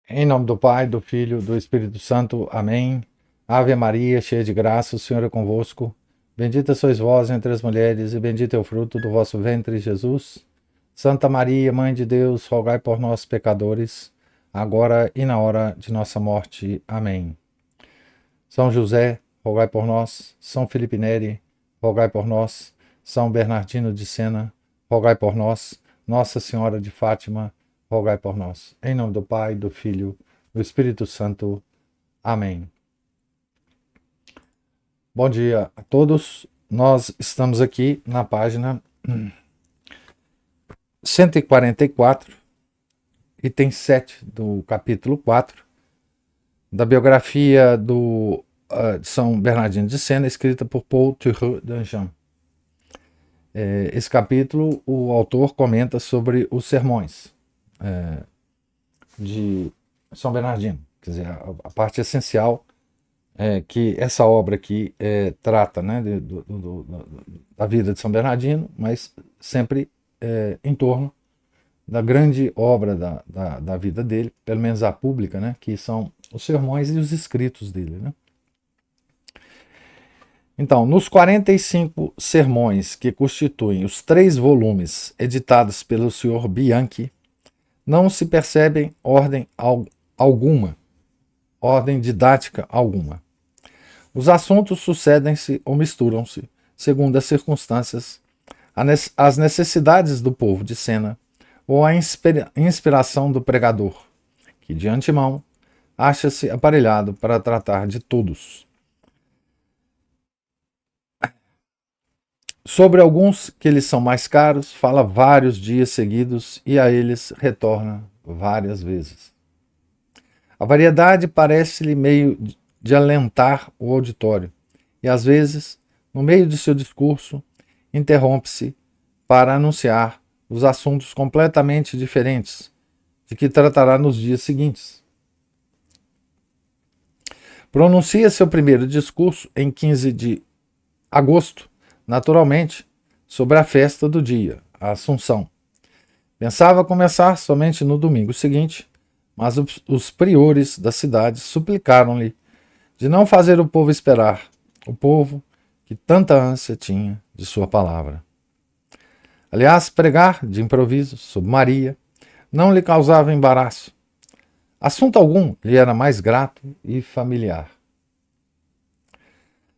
Em nome do Pai, do Filho, do Espírito Santo. Amém. Ave Maria, cheia de graça, o Senhor é convosco. Bendita sois vós entre as mulheres, e bendito é o fruto do vosso ventre, Jesus. Santa Maria, Mãe de Deus, rogai por nós, pecadores, agora e na hora de nossa morte. Amém. São José, rogai por nós. São Felipe Neri, rogai por nós. São Bernardino de Sena, rogai por nós. Nossa Senhora de Fátima, rogai por nós. Em nome do Pai, do Filho, do Espírito Santo. Amém. Bom dia a todos. Nós estamos aqui na página 144, item 7 do capítulo 4, da biografia de São Bernardino de Sena, escrita por Paul Thiroux d'Anjou. Esse capítulo, o autor comenta sobre os sermões de São Bernardino, quer dizer, a parte essencial que essa obra aqui trata, né, da vida de São Bernardino, mas sempre em torno da grande obra da vida dele, pelo menos a pública, né, que são os sermões e os escritos dele, né? Então, nos 45 sermões que constituem os 3 volumes editados pelo Sr. Bianchi, não se percebe ordem alguma, ordem didática alguma. Os assuntos sucedem-se ou misturam-se, segundo as circunstâncias, as necessidades do povo de Sena ou a inspiração do pregador, que de antemão acha-se aparelhado para tratar de todos. Sobre alguns que lhes são mais caros, fala vários dias seguidos e a eles retorna várias vezes. A variedade parece-lhe meio de alentar o auditório, e às vezes, no meio de seu discurso, interrompe-se para anunciar os assuntos completamente diferentes de que tratará nos dias seguintes. Pronuncia seu primeiro discurso em 15 de agosto, naturalmente, sobre a festa do dia, a Assunção. Pensava começar somente no domingo seguinte, mas os priores da cidade suplicaram-lhe de não fazer o povo esperar, o povo que tanta ânsia tinha de sua palavra. Aliás, pregar de improviso sobre Maria não lhe causava embaraço. Assunto algum lhe era mais grato e familiar.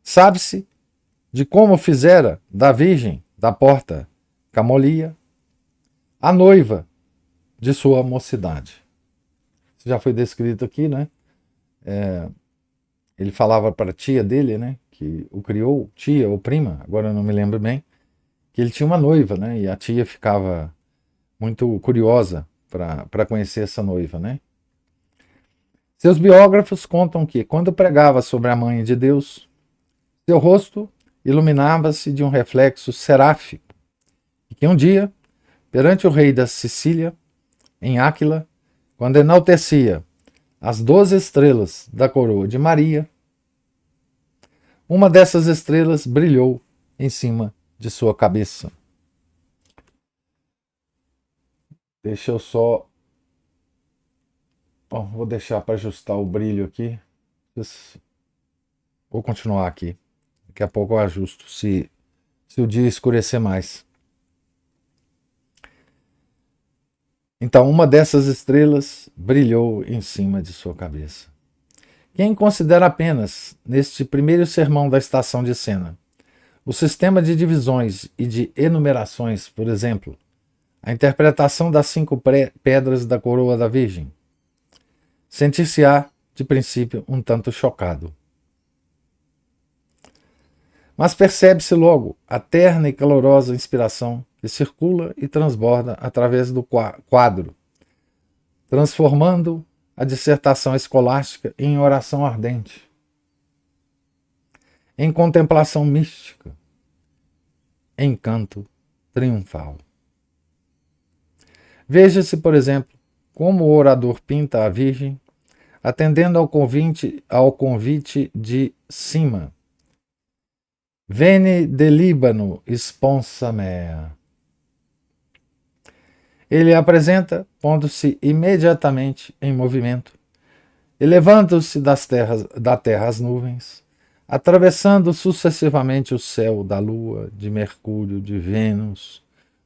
Sabe-se de como fizera da Virgem da Porta Camolia a noiva de sua mocidade. Isso já foi descrito aqui, né? Ele falava para a tia dele, né, que o criou, tia ou prima, agora eu não me lembro bem, que ele tinha uma noiva, né, e a tia ficava muito curiosa para conhecer essa noiva, né. Seus biógrafos contam que, quando pregava sobre a Mãe de Deus, seu rosto iluminava-se de um reflexo seráfico, e que um dia, perante o rei da Sicília, em Áquila, quando enaltecia as 12 estrelas da coroa de Maria, uma dessas estrelas brilhou em cima de sua cabeça. Deixa eu só... vou deixar para ajustar o brilho aqui. Vou continuar aqui. Daqui a pouco eu ajusto, se o dia escurecer mais. Então, uma dessas estrelas brilhou em cima de sua cabeça. Quem considera apenas, neste primeiro sermão da estação de Sena, o sistema de divisões e de enumerações, por exemplo, a interpretação das 5 pedras da coroa da Virgem, sentir-se-á, de princípio, um tanto chocado. Mas percebe-se logo a terna e calorosa inspiração que circula e transborda através do quadro, transformando a dissertação escolástica em oração ardente, em contemplação mística, em canto triunfal. Veja-se, por exemplo, como o orador pinta a Virgem, atendendo ao convite de cima. Veni de Líbano, sponsa mea. Ele a apresenta, pondo-se imediatamente em movimento, elevando-se da terra as nuvens, atravessando sucessivamente o céu da Lua, de Mercúrio, de Vênus,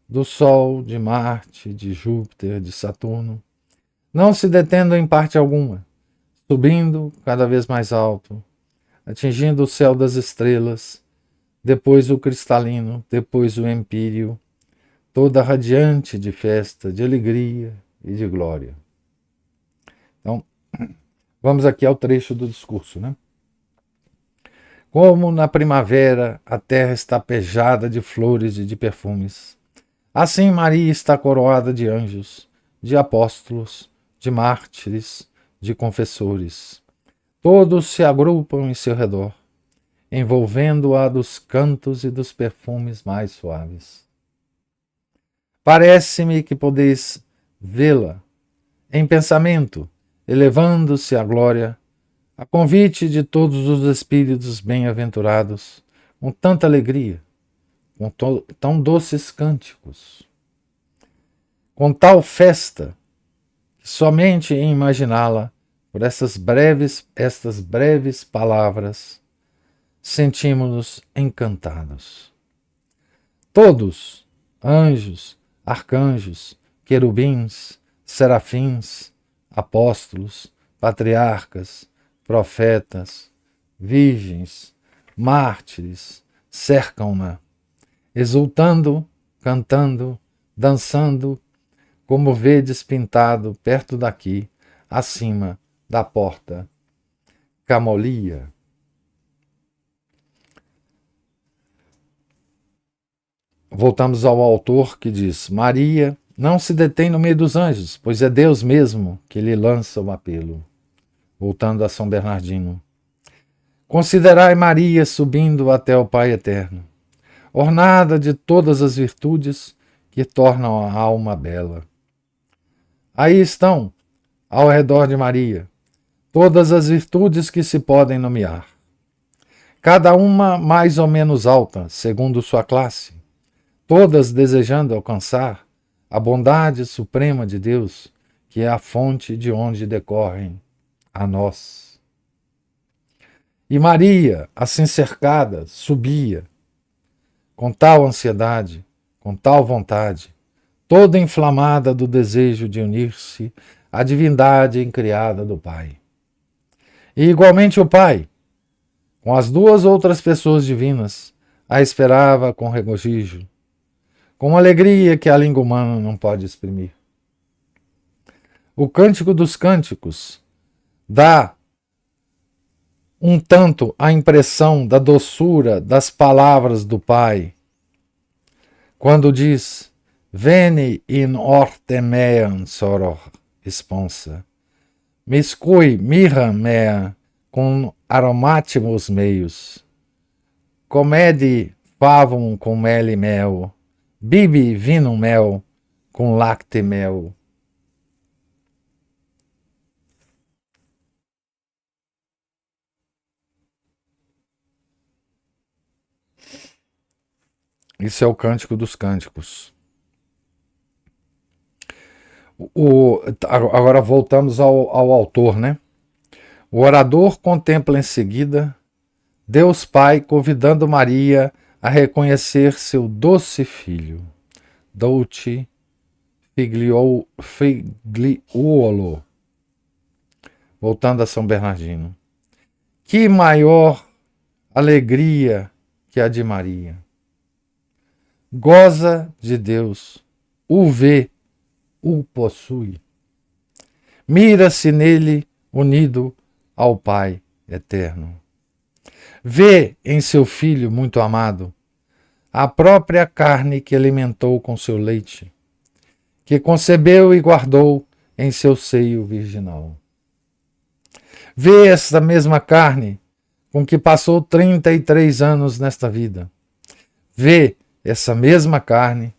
do Sol, de Marte, de Júpiter, de Saturno, não se detendo em parte alguma, subindo cada vez mais alto, atingindo o céu das estrelas, depois o cristalino, depois o empíreo, toda radiante de festa, de alegria e de glória. Então, vamos aqui ao trecho do discurso, né? Como na primavera a terra está pejada de flores e de perfumes, assim Maria está coroada de anjos, de apóstolos, de mártires, de confessores. Todos se agrupam em seu redor, envolvendo-a dos cantos e dos perfumes mais suaves. Parece-me que podeis vê-la em pensamento, elevando-se à glória, a convite de todos os espíritos bem-aventurados, com tanta alegria, com tão doces cânticos, com tal festa, que somente em imaginá-la, por estas breves palavras, sentimos-nos encantados. Todos, anjos, arcanjos, querubins, serafins, apóstolos, patriarcas, profetas, virgens, mártires, cercam-na, exultando, cantando, dançando, como vedes pintado perto daqui, acima da porta Camolia. Voltamos ao autor que diz: Maria não se detém no meio dos anjos, pois é Deus mesmo que lhe lança o apelo. Voltando a São Bernardino. Considerai Maria subindo até o Pai Eterno, ornada de todas as virtudes que tornam a alma bela. Aí estão, ao redor de Maria, todas as virtudes que se podem nomear, cada uma mais ou menos alta, segundo sua classe, todas desejando alcançar a bondade suprema de Deus, que é a fonte de onde decorrem a nós. E Maria, assim cercada, subia, com tal ansiedade, com tal vontade, toda inflamada do desejo de unir-se à divindade incriada do Pai. E igualmente o Pai, com as duas outras pessoas divinas, a esperava com regozijo, com uma alegria que a língua humana não pode exprimir. O Cântico dos Cânticos dá um tanto a impressão da doçura das palavras do Pai, quando diz: Veni in orte meam soror esponsa, miscui mirra mea cum aromatimos meios, comedi favum cum meli mel, bibi vinum mel cum lacte mel. Isso é o Cântico dos Cânticos. Agora voltamos ao autor, né? O orador contempla em seguida Deus Pai convidando Maria a reconhecer seu doce filho, Dulce Figliuolo. Voltando a São Bernardino. Que maior alegria que a de Maria! Goza de Deus, o vê, o possui. Mira-se nele unido ao Pai eterno. Vê em seu filho muito amado a própria carne que alimentou com seu leite, que concebeu e guardou em seu seio virginal. Vê esta mesma carne com que passou 33 anos nesta vida. Vê essa mesma carne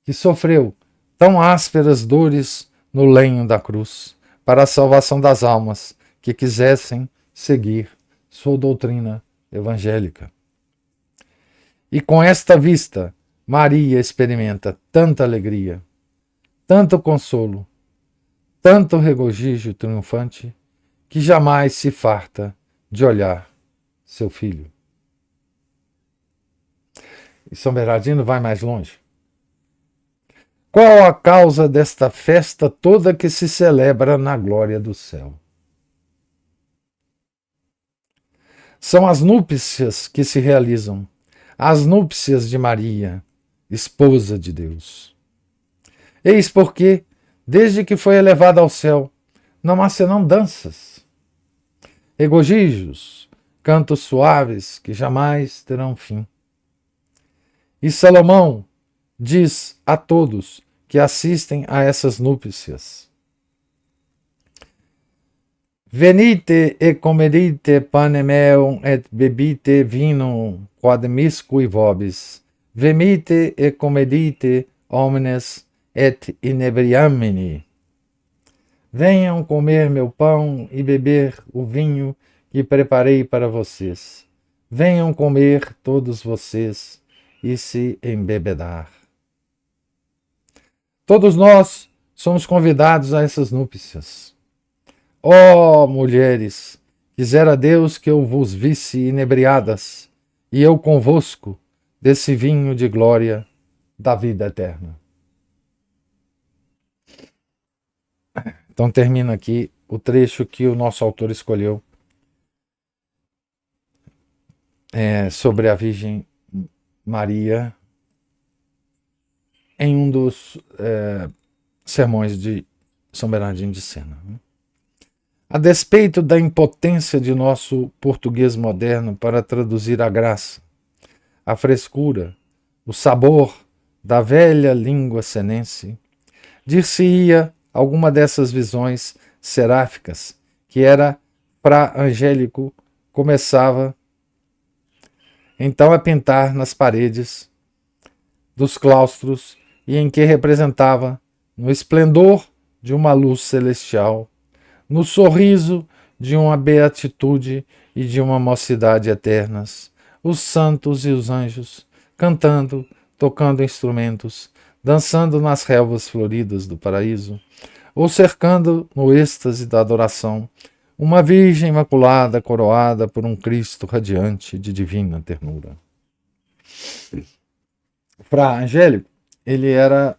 que sofreu tão ásperas dores no lenho da cruz para a salvação das almas que quisessem seguir sua doutrina evangélica. E com esta vista, Maria experimenta tanta alegria, tanto consolo, tanto regozijo triunfante, que jamais se farta de olhar seu filho. E São Bernardino vai mais longe. Qual a causa desta festa toda que se celebra na glória do céu? São as núpcias que se realizam, as núpcias de Maria, esposa de Deus. Eis porque, desde que foi elevada ao céu, não há senão danças, regozijos, cantos suaves que jamais terão fim. E Salomão diz a todos que assistem a essas núpcias: Venite e comedite panem meum et bebite vinum quadmiscui vobis. Venite e comedite omnes et inebriamini. Venham comer meu pão e beber o vinho que preparei para vocês. Venham comer todos vocês e se embebedar. Todos nós somos convidados a essas núpcias. Ó mulheres, quisera Deus que eu vos visse inebriadas, e eu convosco, desse vinho de glória da vida eterna. Então termina aqui o trecho que o nosso autor escolheu sobre a Virgem Maria em um dos sermões de São Bernardino de Sena. A despeito da impotência de nosso português moderno para traduzir a graça, a frescura, o sabor da velha língua senense, dir-se-ia alguma dessas visões seráficas que era Fra Angélico começava então a pintar nas paredes dos claustros e em que representava, no esplendor de uma luz celestial, no sorriso de uma beatitude e de uma mocidade eternas, os santos e os anjos, cantando, tocando instrumentos, dançando nas relvas floridas do paraíso, ou cercando no êxtase da adoração uma Virgem Imaculada coroada por um Cristo radiante de divina ternura. Fra Angélico, ele era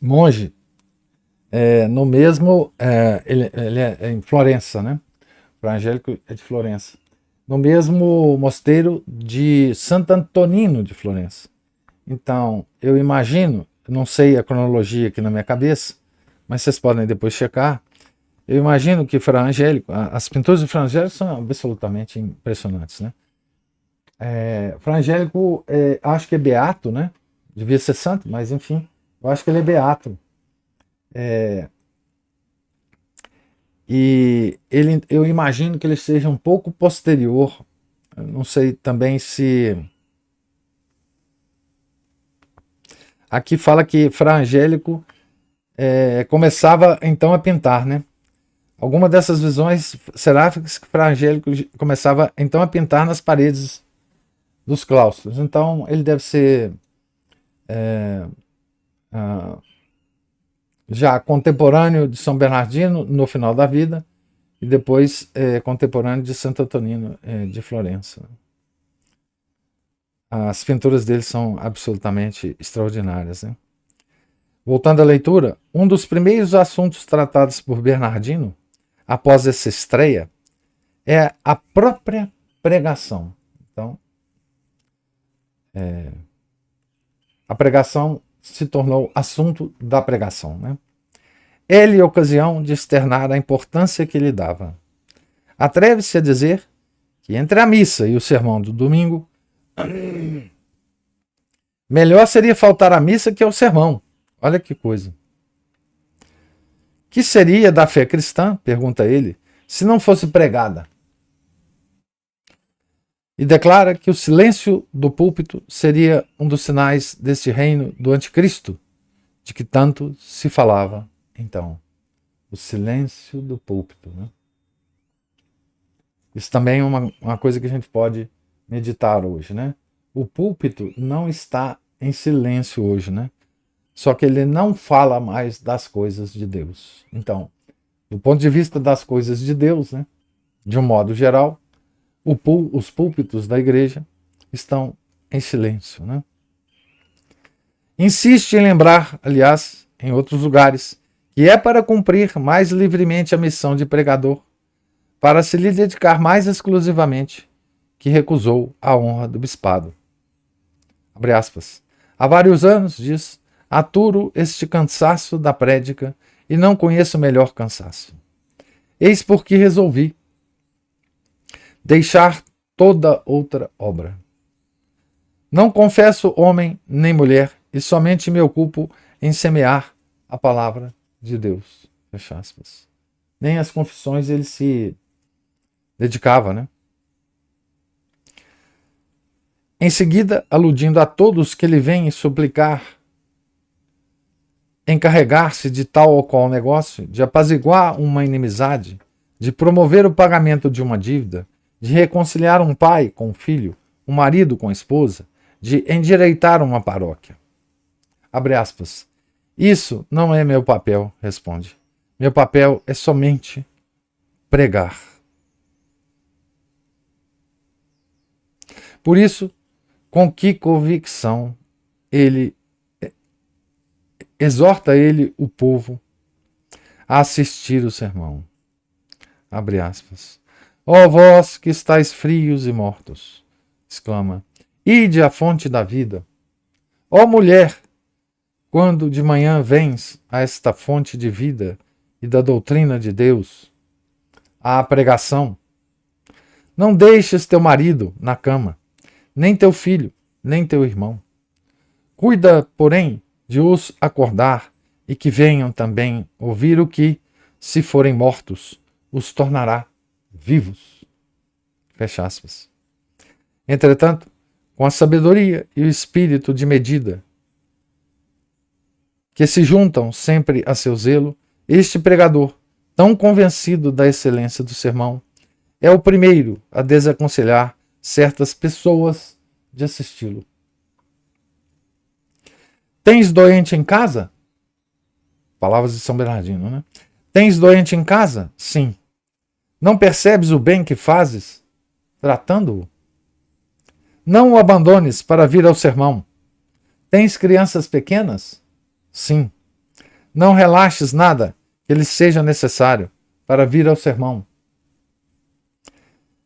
monge no mesmo, ele é em Florença, né? Fra Angélico é de Florença, no mesmo mosteiro de Santo Antonino de Florença. Então, eu imagino, não sei a cronologia aqui na minha cabeça, mas vocês podem depois checar. Eu imagino que Fra Angélico, as pinturas de Fra Angélico são absolutamente impressionantes, né? Fra Angélico, acho que é beato, né? Devia ser santo, mas enfim, eu acho que ele é beato. E eu imagino que ele seja um pouco posterior. Eu não sei também se... Aqui fala que Fra Angélico começava então a pintar, né? Alguma dessas visões seráficas que Fra Angélico começava então a pintar nas paredes dos claustros. Então ele deve ser já contemporâneo de São Bernardino no final da vida e depois contemporâneo de Santo Antonino de Florença. As pinturas dele são absolutamente extraordinárias, né? Voltando à leitura, um dos primeiros assuntos tratados por Bernardino após essa estreia é a própria pregação. Então, a pregação se tornou assunto da pregação, né? Ele ocasião de externar a importância que lhe dava. Atreve-se a dizer que entre a missa e o sermão do domingo, melhor seria faltar à missa que ao sermão. Olha que coisa. Que seria da fé cristã, pergunta ele, se não fosse pregada? E declara que o silêncio do púlpito seria um dos sinais deste reino do anticristo, de que tanto se falava então. O silêncio do púlpito, né? Isso também é uma coisa que a gente pode meditar hoje, né? O púlpito não está em silêncio hoje, né? só que ele não fala mais das coisas de Deus. Então, do ponto de vista das coisas de Deus, né, de um modo geral, os púlpitos da igreja estão em silêncio, né? Insiste em lembrar, aliás, em outros lugares, que é para cumprir mais livremente a missão de pregador, para se lhe dedicar mais exclusivamente, que recusou a honra do bispado. Abre aspas. Há vários anos, diz, aturo este cansaço da prédica e não conheço melhor cansaço. Eis porque resolvi deixar toda outra obra. Não confesso homem nem mulher e somente me ocupo em semear a palavra de Deus. Fecha aspas. Nem as confissões ele se dedicava, né? Em seguida, aludindo a todos que lhe vêm suplicar, encarregar-se de tal ou qual negócio, de apaziguar uma inimizade, de promover o pagamento de uma dívida, de reconciliar um pai com um filho, um marido com a esposa, de endireitar uma paróquia. Abre aspas. Isso não é meu papel, responde. Meu papel é somente pregar. Por isso, com que convicção ele exorta ele o povo a assistir o sermão. Abre aspas. Ó vós que estáis frios e mortos, exclama, ide à fonte da vida. Ó mulher, quando de manhã vens a esta fonte de vida e da doutrina de Deus, à pregação, não deixes teu marido na cama, nem teu filho, nem teu irmão. Cuida, porém, de os acordar e que venham também ouvir o que, se forem mortos, os tornará vivos. Fecha aspas. Entretanto, com a sabedoria e o espírito de medida que se juntam sempre a seu zelo, este pregador, tão convencido da excelência do sermão, é o primeiro a desaconselhar certas pessoas de assisti-lo. Tens doente em casa? Palavras de São Bernardino, né? Tens doente em casa? Sim. Não percebes o bem que fazes, tratando-o? Não o abandones para vir ao sermão. Tens crianças pequenas? Sim. Não relaxes nada que lhe seja necessário para vir ao sermão.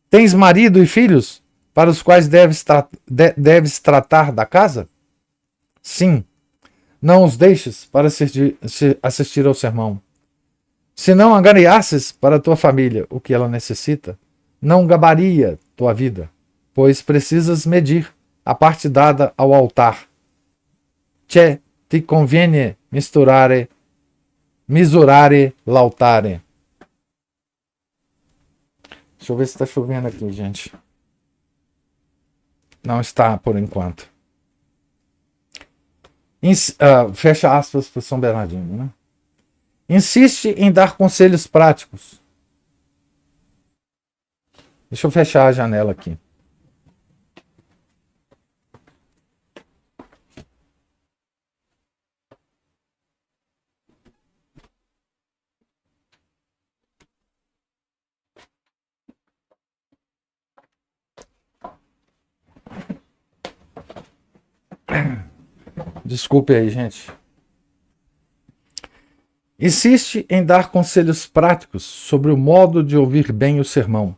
Tens marido e filhos para os quais deves tratar da casa? Sim. Não os deixes para assistir ao sermão. Se não angariasses para a tua família o que ela necessita, não gabaria tua vida, pois precisas medir a parte dada ao altar. Che ti conviene misurare l'altare. Deixa eu ver se está chovendo aqui, gente. Não está por enquanto. Fecha aspas para São Bernardino, né? Insiste em dar conselhos práticos. Deixa eu fechar a janela aqui. Desculpe aí, gente. Insiste em dar conselhos práticos sobre o modo de ouvir bem o sermão,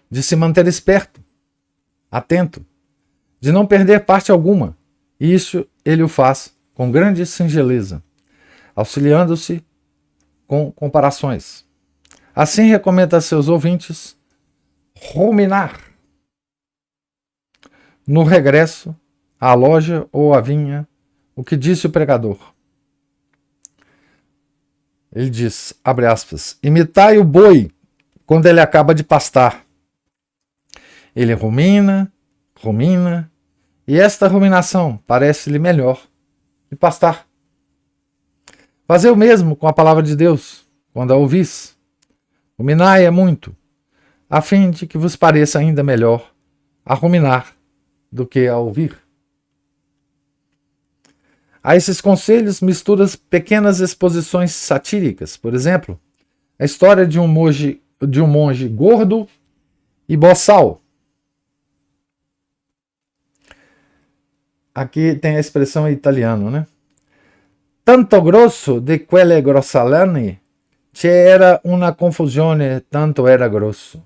de se manter esperto, atento, de não perder parte alguma. E isso ele o faz com grande singeleza, auxiliando-se com comparações. Assim recomenda a seus ouvintes ruminar no regresso à loja ou à vinha o que disse o pregador. Ele diz, abre aspas, imitai o boi quando ele acaba de pastar. Ele rumina, e esta ruminação parece-lhe melhor que pastar. Fazei o mesmo com a palavra de Deus, quando a ouvis. Ruminai-a muito, a fim de que vos pareça ainda melhor a ruminar do que a ouvir. A esses conselhos mistura pequenas exposições satíricas. Por exemplo, a história de um monge gordo e boçal. Aqui tem a expressão em italiano, né? Tanto grosso di quelle grossolane, c'era una confusione, tanto era grosso.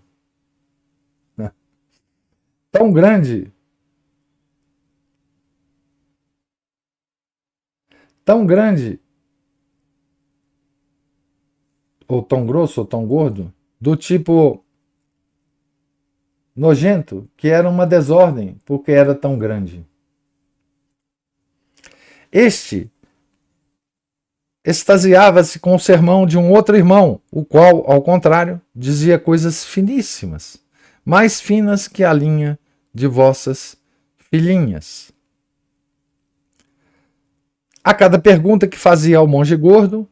Tão grande, ou tão grosso, ou tão gordo, do tipo nojento, que era uma desordem, porque era tão grande. Este extasiava-se com o sermão de um outro irmão, o qual, ao contrário, dizia coisas finíssimas, mais finas que a linha de vossas filhinhas. A cada pergunta que fazia ao monge gordo,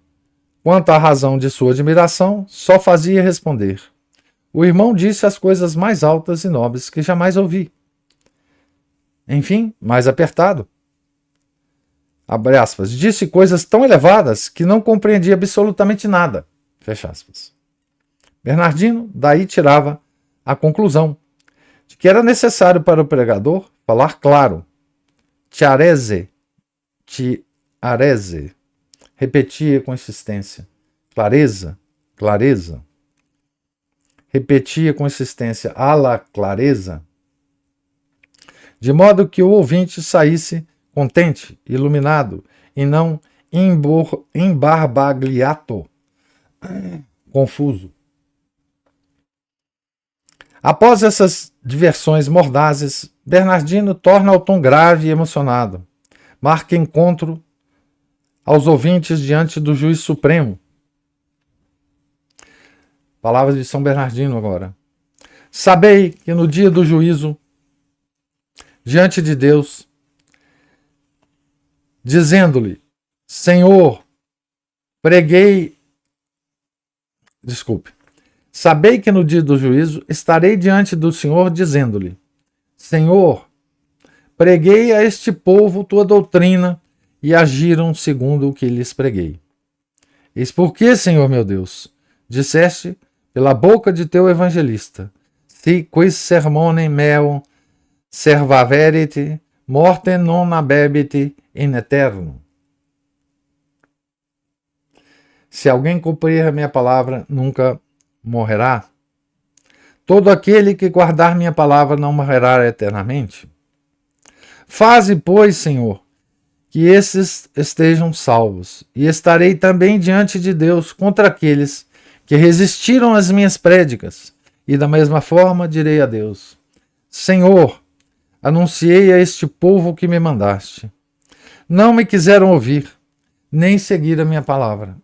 quanto à razão de sua admiração, só fazia responder: o irmão disse as coisas mais altas e nobres que jamais ouvi. Enfim, mais apertado, abre aspas, disse coisas tão elevadas que não compreendia absolutamente nada, fecha aspas. Bernardino daí tirava a conclusão de que era necessário para o pregador falar claro, chiarese, repetia com insistência, clareza, repetia com insistência, alla clareza, de modo que o ouvinte saísse contente, iluminado, e não embarbagliato, confuso. Após essas diversões mordazes, Bernardino torna ao tom grave e emocionado. Marca encontro aos ouvintes diante do juiz supremo. Palavras de São Bernardino agora. Sabei que no dia do juízo, diante de Deus, dizendo-lhe, sabei que no dia do juízo estarei diante do Senhor dizendo-lhe, Senhor, preguei a este povo tua doutrina e agiram segundo o que lhes preguei. Eis porque, Senhor meu Deus, disseste pela boca de teu evangelista, si quis sermonem meum servaverit, mortem non abebit in eterno. Se alguém cumprir a minha palavra, nunca morrerá. Todo aquele que guardar minha palavra não morrerá eternamente. Faze, pois, Senhor, que esses estejam salvos, e estarei também diante de Deus contra aqueles que resistiram às minhas prédicas, e da mesma forma direi a Deus, Senhor, anunciei a este povo que me mandaste. Não me quiseram ouvir, nem seguir a minha palavra.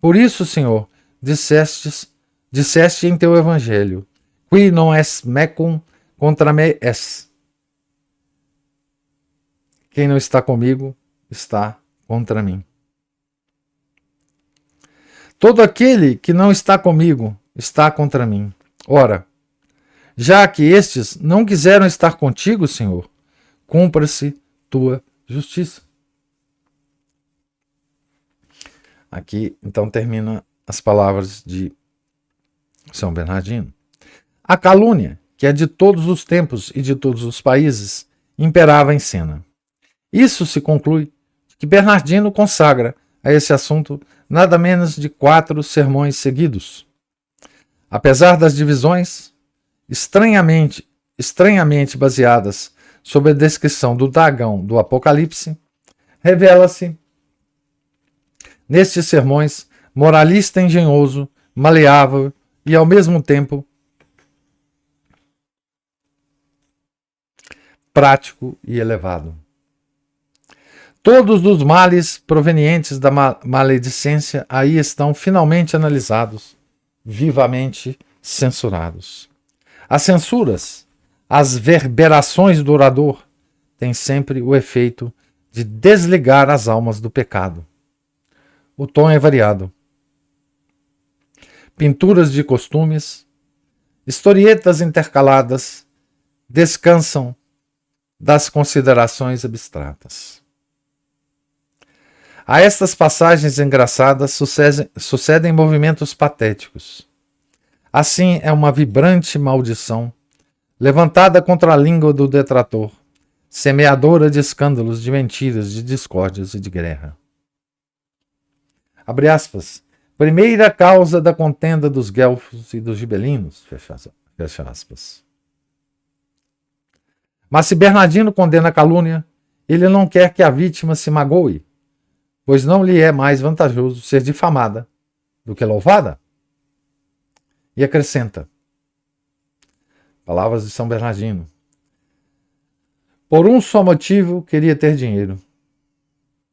Por isso, Senhor, disseste em teu evangelho, qui non es mecum contra me es. Quem não está comigo, está contra mim. Todo aquele que não está comigo, está contra mim. Ora, já que estes não quiseram estar contigo, Senhor, cumpra-se tua justiça. Aqui, então, termina as palavras de São Bernardino. A calúnia, que é de todos os tempos e de todos os países, imperava em cena. Isso se conclui que Bernardino consagra a esse assunto nada menos de 4 sermões seguidos. Apesar das divisões estranhamente baseadas sobre a descrição do dragão do Apocalipse, revela-se nestes sermões moralista engenhoso, maleável e ao mesmo tempo prático e elevado. Todos os males provenientes da maledicência aí estão finalmente analisados, vivamente censurados. As censuras, as verberações do orador, têm sempre o efeito de desligar as almas do pecado. O tom é variado. Pinturas de costumes, historietas intercaladas, descansam das considerações abstratas. A estas passagens engraçadas sucedem movimentos patéticos. Assim é uma vibrante maldição, levantada contra a língua do detrator, semeadora de escândalos, de mentiras, de discórdias e de guerra. Abre aspas. Primeira causa da contenda dos guelfos e dos gibelinos. Fecha aspas. Mas se Bernardino condena a calúnia, ele não quer que a vítima se magoe, pois não lhe é mais vantajoso ser difamada do que louvada. E acrescenta, palavras de São Bernardino, por um só motivo queria ter dinheiro.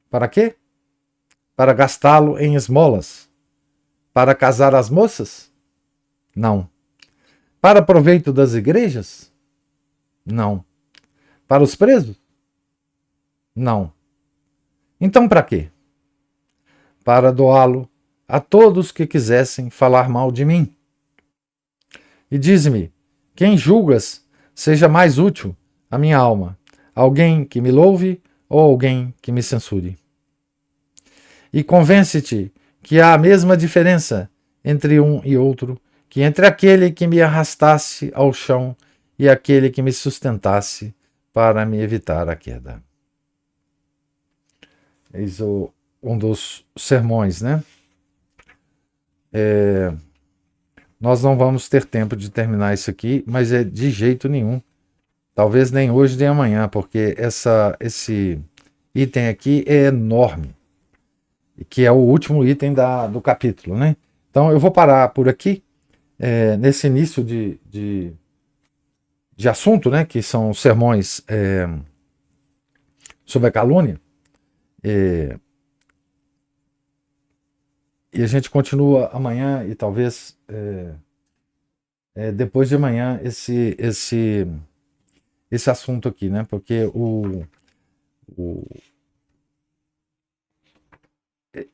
Para quê? Para gastá-lo em esmolas. Para casar as moças? Não. Para proveito das igrejas? Não. Para os presos? Não. Então para quê? Para doá-lo a todos que quisessem falar mal de mim. E diz-me, quem julgas seja mais útil à minha alma? Alguém que me louve ou alguém que me censure? E convence-te que há a mesma diferença entre um e outro, que entre aquele que me arrastasse ao chão e aquele que me sustentasse para me evitar a queda. Eis um dos sermões, né? Nós não vamos ter tempo de terminar isso aqui, mas é de jeito nenhum. Talvez nem hoje nem amanhã, porque esse item aqui é enorme, que é o último item do capítulo, né? Então eu vou parar por aqui, nesse início de assunto, né? Que são sermões sobre a calúnia. E a gente continua amanhã e talvez depois de amanhã esse assunto aqui, né? Porque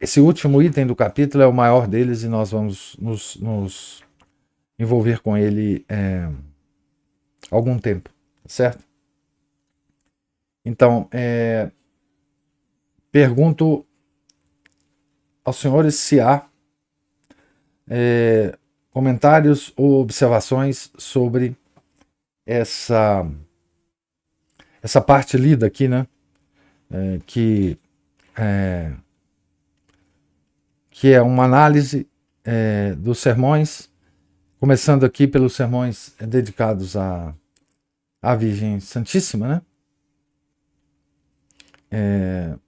esse último item do capítulo é o maior deles e nós vamos nos envolver com ele algum tempo, certo? Então, pergunto aos senhores se há comentários ou observações sobre essa parte lida aqui, né? Que é uma análise dos sermões, começando aqui pelos sermões dedicados à Virgem Santíssima, né?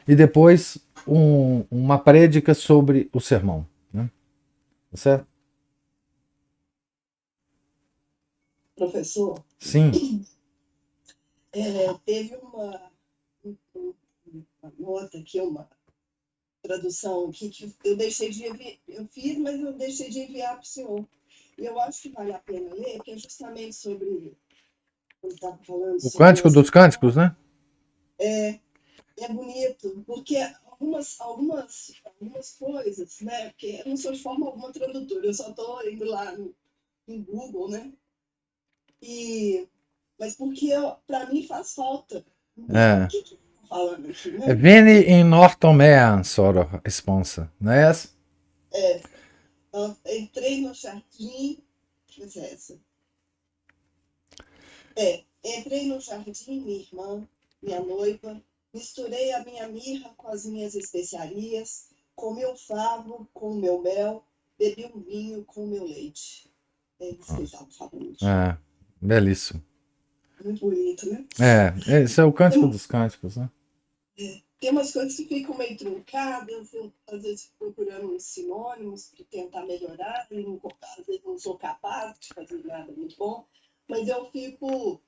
E depois uma prédica sobre o sermão, né? Tá certo? Professor? Sim. Teve uma nota aqui, uma tradução aqui que eu deixei de enviar, eu fiz, mas eu deixei de enviar para o senhor. E eu acho que vale a pena ler, que é justamente sobre quando estava falando O Cântico dos Cânticos, né? É bonito, porque algumas coisas, né? Porque eu não sou de forma alguma tradutora, eu só estou indo lá no Google, né? Mas porque para mim faz falta. O que está falando aqui, né? Veni in Norton mean, soro responsa, não é essa? Eu entrei no jardim. Mas é essa. Entrei no jardim, minha irmã, minha noiva, misturei a minha mirra com as minhas especiarias, comi o favo com o meu mel, bebi um vinho com o meu leite. É isso que estava falando. Belíssimo. Muito bonito, né? Esse é o Cântico dos Cânticos, né? Tem umas coisas que ficam meio truncadas, eu às vezes procurando uns sinônimos para tentar melhorar, e às vezes não sou capaz de fazer nada muito bom, mas eu fico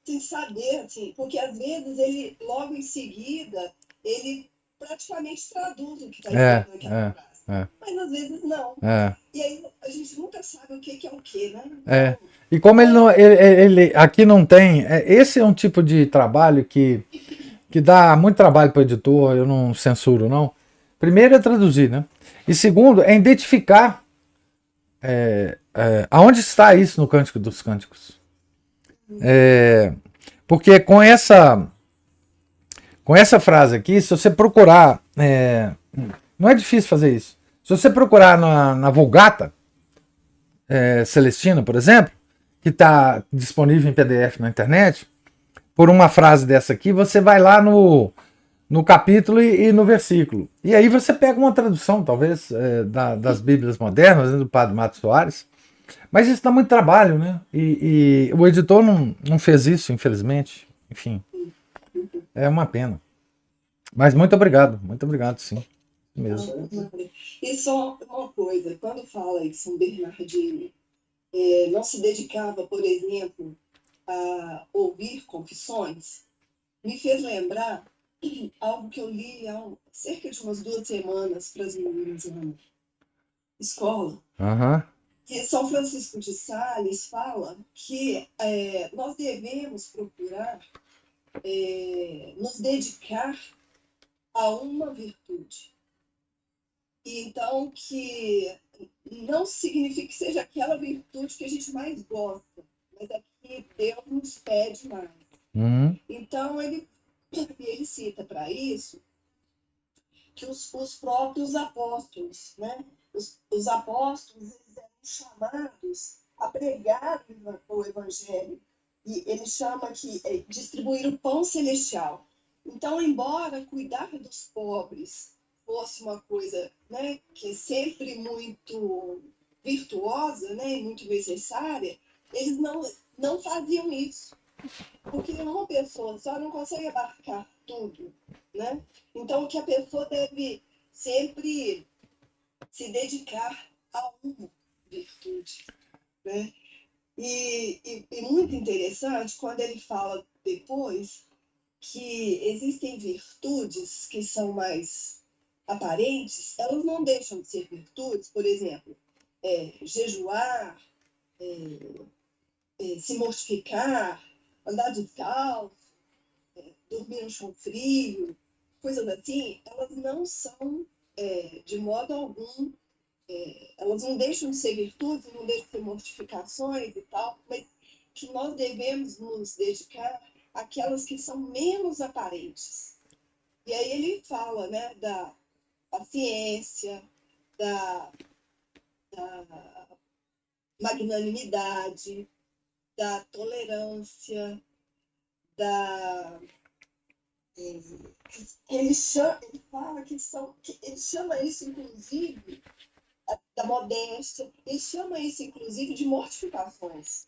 sem saber, assim, porque às vezes ele, logo em seguida, ele praticamente traduz o que está escrito naquela frase. Mas às vezes não. E aí a gente nunca sabe o que é o que, né? Então, e como ele aqui não tem, esse é um tipo de trabalho que dá muito trabalho para o editor, eu não censuro, não. Primeiro é traduzir, né? E segundo é identificar aonde está isso no Cântico dos Cânticos. Porque com Com essa frase aqui, se você procurar, não é difícil fazer isso. Se você procurar na Vulgata Celestina, por exemplo, que está disponível em PDF na internet, por uma frase dessa aqui, você vai lá no capítulo e no versículo. E aí você pega uma tradução, talvez, das Bíblias modernas, né, do Padre Mato Soares. Mas isso dá muito trabalho, né? E o editor não fez isso, infelizmente. Enfim, é uma pena. Mas muito obrigado, sim. Mesmo. E só uma coisa, quando fala em São Bernardino, não se dedicava, por exemplo, a ouvir confissões, me fez lembrar algo que eu li há cerca de umas 2 semanas para as meninas na escola. Uhum. Que São Francisco de Sales fala que nós devemos procurar nos dedicar a uma virtude. Então, que não significa que seja aquela virtude que a gente mais gosta, mas é que Deus nos pede mais. Uhum. Então, ele cita para isso que os próprios apóstolos, né? Os apóstolos, eles eram chamados a pregar o evangelho. E ele chama que distribuir o pão celestial. Então, embora cuidar dos pobres fosse uma coisa, né, que é sempre muito virtuosa, né, e muito necessária, eles não faziam isso. Porque uma pessoa só não consegue abarcar tudo, né? Então, que a pessoa deve sempre se dedicar a uma virtude, né? E muito interessante quando ele fala depois que existem virtudes que são mais aparentes, elas não deixam de ser virtudes, por exemplo, jejuar, se mortificar, andar descalço, dormir no chão frio, coisas assim, elas não são, de modo algum, elas não deixam de ser virtudes, não deixam de ser mortificações e tal, mas que nós devemos nos dedicar àquelas que são menos aparentes. E aí ele fala, né, da paciência, da magnanimidade, da tolerância, ele fala que ele chama isso, inclusive, da modéstia, ele chama isso, inclusive, de mortificações.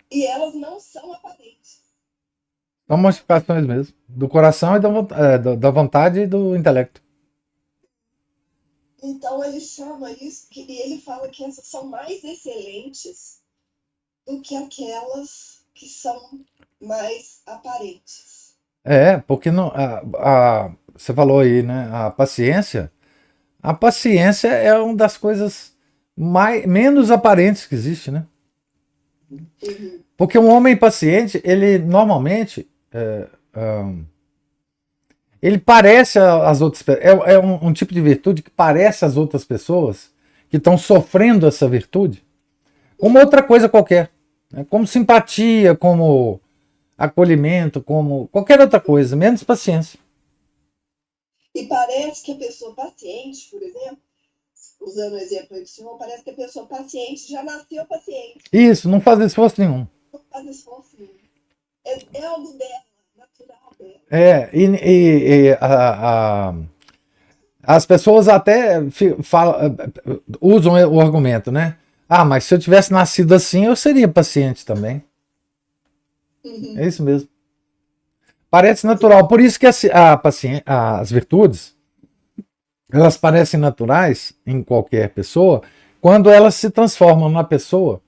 E elas não são aparentes. São mortificações mesmo, do coração e da vontade e do intelecto. Então ele chama isso, e ele fala que essas são mais excelentes do que aquelas que são mais aparentes. Porque não, você falou aí, né? A paciência é uma das coisas menos aparentes que existe, né? Uhum. Porque um homem paciente, ele normalmente ele parece as outras pessoas. É um tipo de virtude que parece as outras pessoas que estão sofrendo essa virtude como outra coisa qualquer, né? Como simpatia, como acolhimento, como qualquer outra coisa, menos paciência. E parece que a pessoa paciente, por exemplo, usando o exemplo do senhor, parece que a pessoa paciente já nasceu paciente. Isso, não faz esforço nenhum. Não faz esforço nenhum. É algo dela, natural dela. As pessoas até usam o argumento, né? Mas se eu tivesse nascido assim, eu seria paciente também. Uhum. É isso mesmo. Parece natural. Por isso que as virtudes, elas parecem naturais em qualquer pessoa quando elas se transformam na pessoa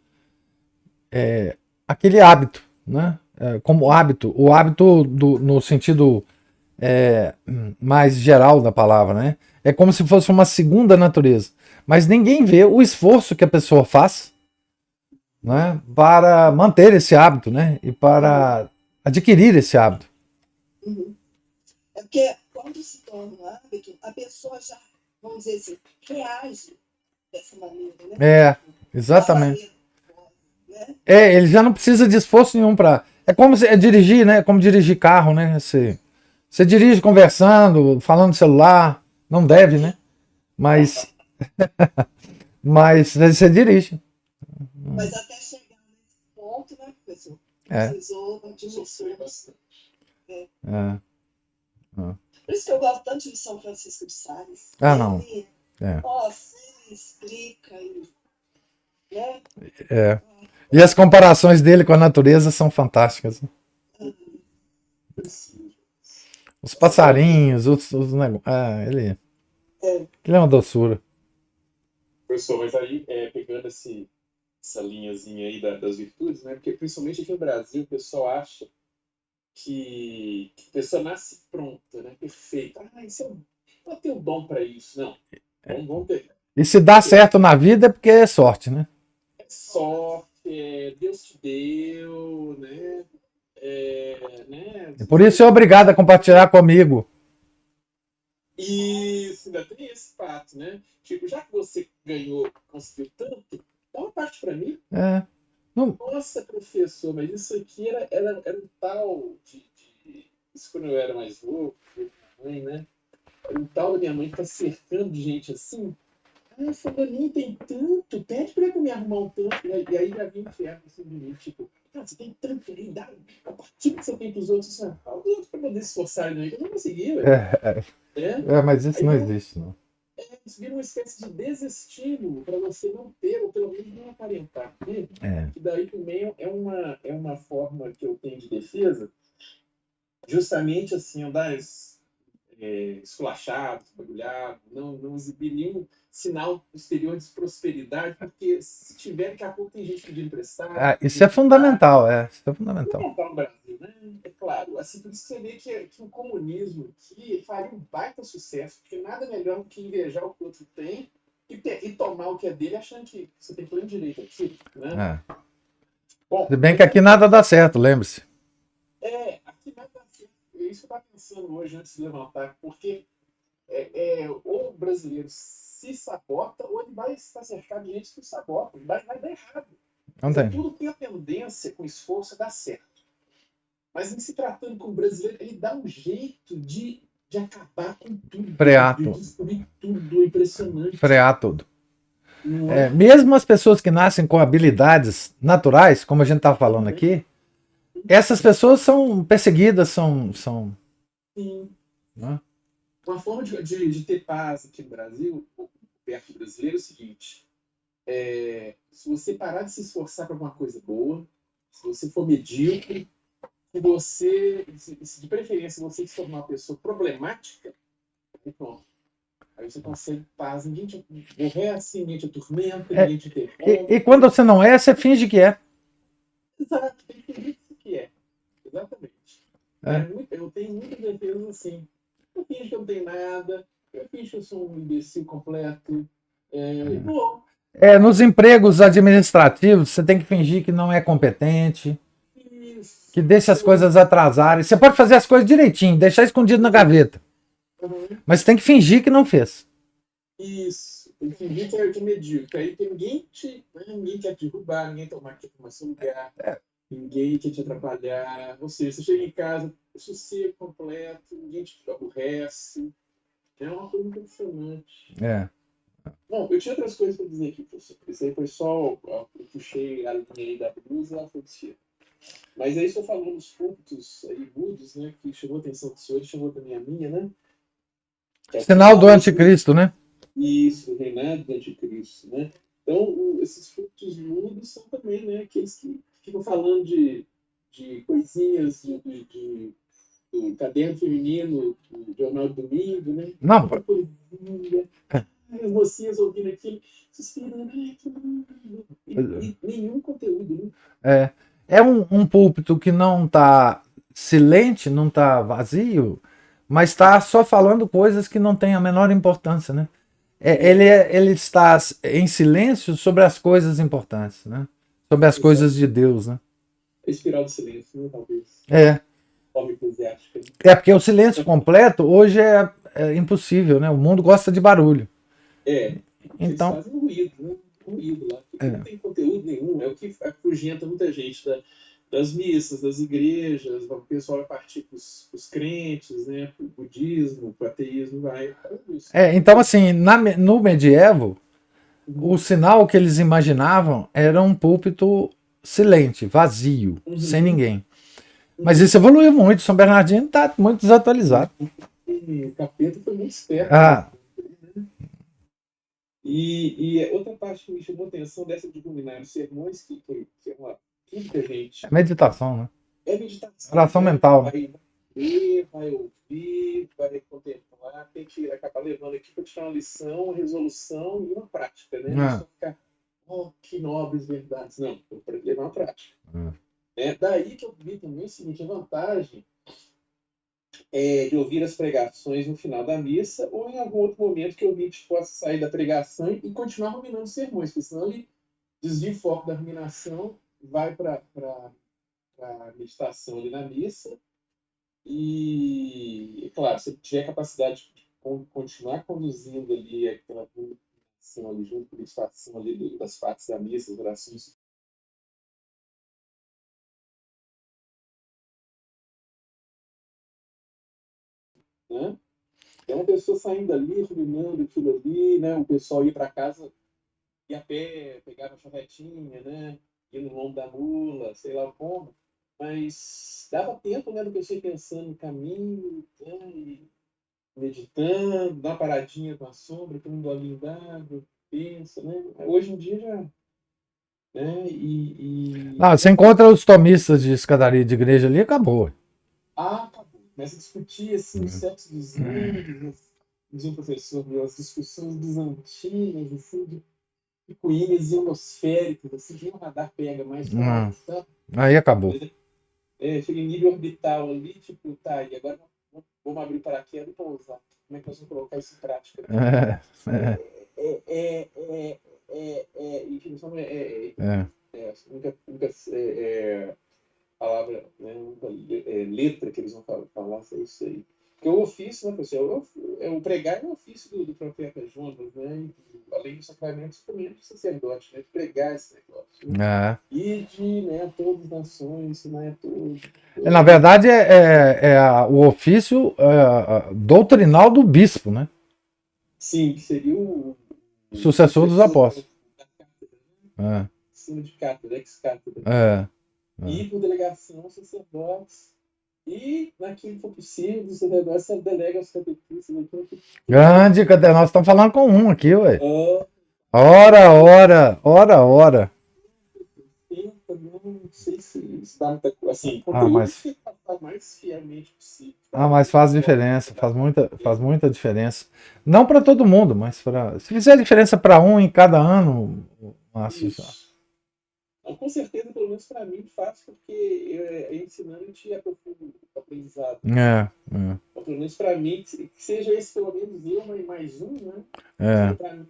aquele hábito, né? Como hábito, o hábito no sentido mais geral da palavra, né? É como se fosse uma segunda natureza. Mas ninguém vê o esforço que a pessoa faz, né, para manter esse hábito, né? E para adquirir esse hábito. Uhum. É porque quando se torna um hábito, a pessoa já, vamos dizer assim, reage dessa maneira, né? Exatamente. Ele já não precisa de esforço nenhum para. É como é dirigir, né? É como dirigir carro, né? Você dirige conversando, falando no celular, não deve, né? Mas, mas você dirige. Mas até chegar nesse ponto, né, professor? É, Precisou de pessoas. É. é, é. Por isso que eu gosto tanto de São Francisco de Sales. Ah, não. Ele, É, nossa, ele explica, né? é. E as comparações dele com a natureza são fantásticas. Os passarinhos, os negócios. Ah, ele é uma doçura. Professor, mas aí, pegando essa linhazinha aí das virtudes, né? Porque principalmente aqui no Brasil, o pessoal acha que a pessoa nasce pronta, né? Perfeita. Ah, isso eu tenho dom para isso. Não. Vamos pegar. E se dá certo na vida é porque é sorte, né? É sorte, Deus te deu, né? Né? E por isso é obrigado a compartilhar comigo. Isso, ainda tem esse fato, né? Tipo, já que você ganhou, conseguiu tanto, dá uma parte para mim. É. Não, Nossa, professor, mas isso aqui era um tal Isso quando eu era mais novo, minha mãe, né? Era um tal da minha mãe que tá cercando de gente assim. Ah, fulaninho tem tanto, pede pra ele me arrumar um tanto. E aí já vinha enfiar assim de mim, tipo, ah, você tem tanto aí, dá a partir que você tem pros outros, ah, os outros pra poder se esforçar aí, eu não consegui, velho. mas isso Aí não existe, não. isso vira uma espécie de desestímulo para você não ter, ou pelo menos não aparentar ter. Que daí também é uma forma que eu tenho de defesa, justamente assim, andar esculachado, bagulhado, não exibir nenhum sinal exterior de prosperidade, porque se tiver, daqui a pouco tem gente pedindo emprestado. Isso é fundamental, Isso é Não fundamental. no Brasil, né? É claro. Assim, por isso você vê que o comunismo aqui faria um baita sucesso, porque nada melhor do que invejar o que o outro tem e tomar o que é dele achando que você tem pleno direito aqui, né? Bom, Se bem que aqui nada dá certo, lembre-se. Aqui nada dá certo. É isso que eu estava pensando hoje antes de levantar, porque ou o brasileiro se sabota, ou ele vai estar cercado de gente que o sabota. Vai dar errado. Não tem. Tudo tem a tendência, com esforço, a dar certo. Mas em se tratando com o brasileiro, ele dá um jeito de acabar com tudo. Frear de tudo. destruir tudo. Impressionante. Frear tudo. Mesmo as pessoas que nascem com habilidades naturais, como a gente estava falando aqui, essas pessoas são perseguidas, são. Sim. Né? Uma forma de ter paz aqui no Brasil, perto do brasileiro, é o seguinte: se você parar de se esforçar para alguma coisa boa, se você for medíocre, se você, de preferência, você se tornar uma pessoa problemática, e pronto. Aí você consegue paz, ninguém te aborrece, ninguém te atormenta, ninguém te interrompe. E quando você não é, você finge que é. Exato, tem que fingir que é. Exatamente. Eu tenho muitas defesas assim. Eu finge que eu não tenho nada, eu finge que eu sou um imbecil completo. Bom. Nos empregos administrativos, você tem que fingir que não é competente, Isso. que deixa as coisas atrasarem. Você pode fazer as coisas direitinho, deixar escondido na gaveta. Mas você tem que fingir que não fez. Isso. Tem que fingir que é medíocre. Aí ninguém quer te derrubar, ninguém quer tomar seu lugar, ninguém quer te atrapalhar. Ou seja, você chega em casa, sossego completo, ninguém te aborrece. É uma coisa muito impressionante. Bom, eu tinha outras coisas para dizer aqui, professor. Isso aí foi só. Eu puxei a linha aí da blusa e ela foi descer. Mas aí só falando dos pontos aí mudos, né? Que chamou a atenção do senhor, chamou também a minha, né? Sinal do anticristo, né? Isso, o reinado do anticristo, né? Então, esses frutos mudos são também, né? Aqueles que ficam falando de coisinhas, do caderno feminino, do jornal do domingo, né? Não, coisinha. As mocinhas ouvindo aquilo, suspirando, e nenhum conteúdo, né? É um púlpito que não está silente, não está vazio, mas está só falando coisas que não têm a menor importância, né? Ele está em silêncio sobre as coisas importantes, né? Sobre as coisas de Deus, né? Espiral do silêncio, né, talvez. Forma eclesiástica. Porque o silêncio completo hoje é impossível, né? O mundo gosta de barulho. Então, eles fazem ruído, né? Ruído lá. Porque não tem conteúdo nenhum. É o que afugenta muita gente das missas, das igrejas, o pessoal vai partir para os crentes, né? Para o budismo, para o ateísmo, vai para isso. Então, assim, no medievo, o Uhum. sinal que eles imaginavam era um púlpito silente, vazio, sem Uhum. ninguém. Mas isso evoluiu muito. São Bernardino está muito desatualizado. E o capeta foi muito esperto. Ah, E outra parte que me chamou a atenção dessa de dominar os sermões, que é uma tudo que a gente é meditação, né? é meditação, Oração né? mental, né? Vai ler, vai ouvir, vai contemplar, tem que acabar levando aqui para tirar uma lição, resolução e uma prática, né? Não Ah, só ficar, oh, que nobres verdades. Não, para levar uma prática. ah. Daí que eu vi também o seguinte, a vantagem de ouvir as pregações no final da missa ou em algum outro momento que o ouvinte possa sair da pregação e continuar ruminando os sermões, porque senão ele desvia o foco da ruminação, vai para a meditação ali na missa e, claro, se ele tiver capacidade de continuar conduzindo ali aquela ruminação ali junto com a meditação ali das partes da missa, as orações, né? Então, a pessoa saindo dali, ruminando aquilo ali, né? O pessoal ia para casa, ia a pé, pegava a charretinha, né? Ia no lombo da mula, sei lá como. Mas dava tempo, né, do pessoal ir pensando no caminho, né? E meditando, dá uma paradinha com a sombra, com um golinho d'água, pensa, né? Hoje em dia já, né? Não, você encontra os tomistas de escadaria de igreja ali, acabou. Acabou. Começa a discutir assim, o sexo dos anjos, dizia o professor, as discussões bizantinas, assim, de picuinhas ionosféricas, assim, que o radar pega mais Ah, fácil, sabe? aí acabou. Chega em nível orbital ali, tipo, tá, e agora vamos abrir paraquedas e pousar. Como é que nós vamos colocar isso em prática? É, é, Enfim, é. palavra, né, letra que eles vão falar, é isso aí. Porque o ofício, né, pessoal, o pregar é o ofício do profeta Jonas, né? Além dos sacramentos, também é do sacerdote, né? De pregar esse negócio. Né? É. E de, né, a todas as nações, ensinar a todos. Na verdade, o ofício doutrinal do bispo, né? Sim, que seria o Sucessor dos sucessor apóstolos. da cátedra, né? É, Acima de cátedra, ex-cátedra. é, E por delegação, sacerdotes. E, naquilo que for possível, o sacerdote delega aos catequistas. Grande, cadê? Nós estamos falando com um aqui, ué. Ah, Ora, ora, ora, ora. não sei se dá muita coisa. Assim, Ah, conteúdo mas, que passar o mais fielmente possível. mas faz diferença, faz muita diferença. Não para todo mundo, mas se fizer diferença para um em cada ano, Márcio, já. Isso. Então, com certeza, pelo menos para mim, fácil, porque ensinante aprofunda o aprendizado. Então, pelo menos para mim, que seja esse pelo menos eu e mais um, né? Para mim,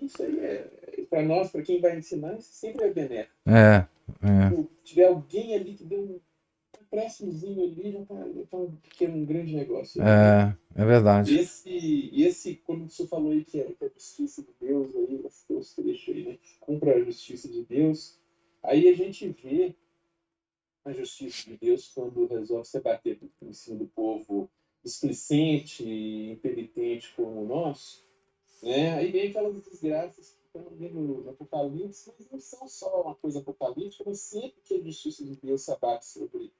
isso aí para nós, para quem vai ensinar, isso sempre é benéfico. Se tiver alguém ali que deu um acréscimozinho ali, já tá um grande negócio. É verdade. Esse, quando você falou aí que é a justiça de Deus, aí, os trechos aí, né? Cumpra a justiça de Deus. Aí a gente vê a justiça de Deus quando resolve se bater em cima do povo displicente e impenitente como nós, né? Aí vem aquelas desgraças que estão ali no Apocalipse, mas não são só uma coisa apocalíptica, mas sempre que a justiça de Deus se abate sobre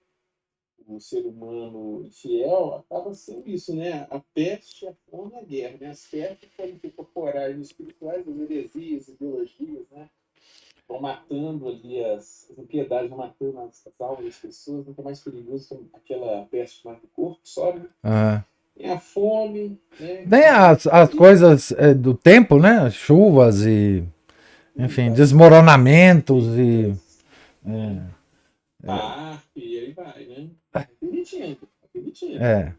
o ser humano infiel, acaba sendo isso, né? A peste, a fome e a guerra, né? As pestes podem ser corporais e espirituais, as heresias, ideologias, né? Vão matando ali as impiedades, vão matando as almas das pessoas, nunca mais perigoso que aquela peste que mata o corpo, só, né? Tem a fome, né? Tem as coisas do tempo, né? Chuvas e, enfim, desmoronamentos e. E aí vai, né? Acreditando. É,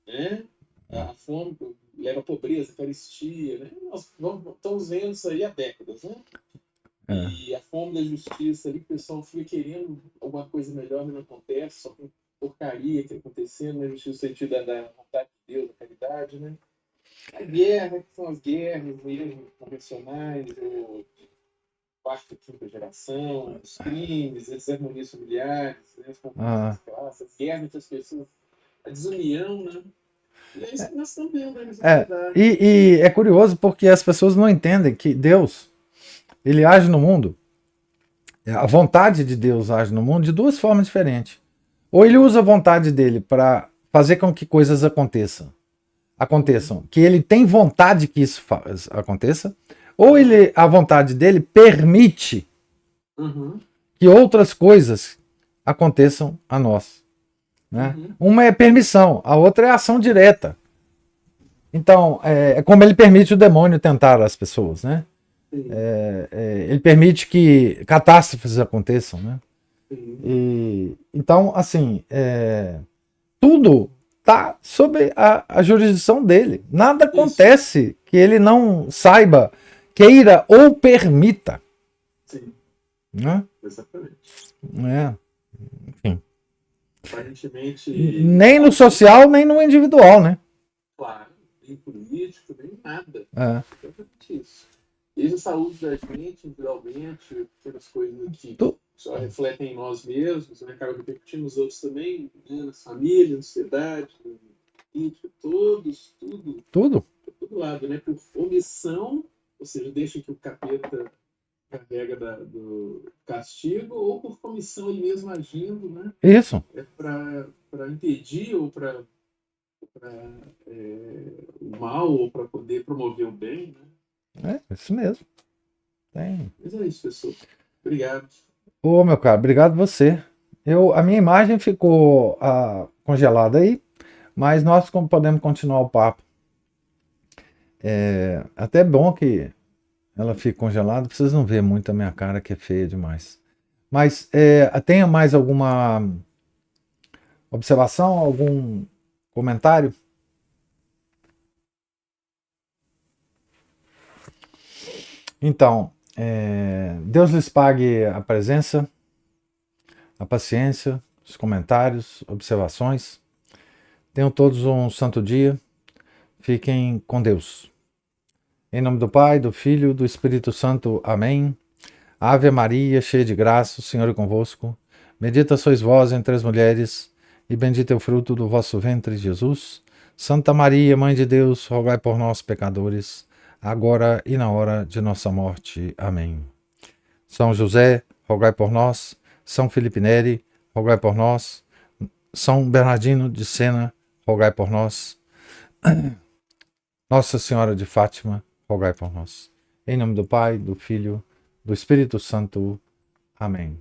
Né? A fome leva a pobreza, a caristia, né? Nós estamos vendo isso aí há décadas, né? E a fome da justiça ali, o pessoal fica querendo alguma coisa melhor, mas não acontece, só tem porcaria que acontecendo, né? Justiça no sentido da vontade de Deus, da caridade, né? A guerra, que são as guerras mesmo, convencionais, ou quarta, quinta geração, os crimes, as desarmonias familiares, né, as conflitos das classes, as guerras entre as pessoas, a desunião, né? E é isso que nós estamos vendo aí na sociedade. E é curioso porque as pessoas não entendem que Deus, ele age no mundo, a vontade de Deus age no mundo de duas formas diferentes. Ou ele usa a vontade dele para fazer com que coisas aconteçam, que ele tem vontade que isso aconteça, ou a vontade dele permite que outras coisas aconteçam a nós. Né? Uma é permissão, a outra é ação direta. Então, é como ele permite o demônio tentar as pessoas, né? Ele permite que catástrofes aconteçam, né? Então, assim, tudo está sob a jurisdição dele. Nada acontece que ele não saiba, queira ou permita. Sim. Né? Exatamente. Enfim. Aparentemente. Nem no social, nem no individual, né? Claro, nem político, nem nada. Exatamente isso. Desde a saúde da gente, individualmente, pelas coisas que só refletem em nós mesmos, né? Acaba repercutindo nos outros também, né? Nas famílias, na sociedade, na política, tudo. Por todo lado, né? Por omissão, ou seja, deixa que o capeta carrega do castigo, ou por comissão ele mesmo agindo, né? Isso. Para impedir ou para o mal, ou para poder promover o bem, né? Isso mesmo. Mas é isso, pessoal. Obrigado. Ô, meu caro, obrigado você. A minha imagem ficou congelada aí, mas nós podemos continuar o papo. Até bom que ela fique congelada, pra vocês não verem muito a minha cara, que é feia demais. Mas tenha mais alguma observação, algum comentário? Então, Deus lhes pague a presença, a paciência, os comentários, observações. Tenham todos um santo dia. Fiquem com Deus. Em nome do Pai, do Filho e do Espírito Santo. Amém. Ave Maria, cheia de graça, o Senhor é convosco. Bendita sois vós entre as mulheres, e bendito é o fruto do vosso ventre, Jesus. Santa Maria, Mãe de Deus, rogai por nós, pecadores, agora e na hora de nossa morte. Amém. São José, rogai por nós. São Felipe Neri, rogai por nós. São Bernardino de Sena, rogai por nós. Nossa Senhora de Fátima, rogai por nós. Em nome do Pai, do Filho, do Espírito Santo. Amém.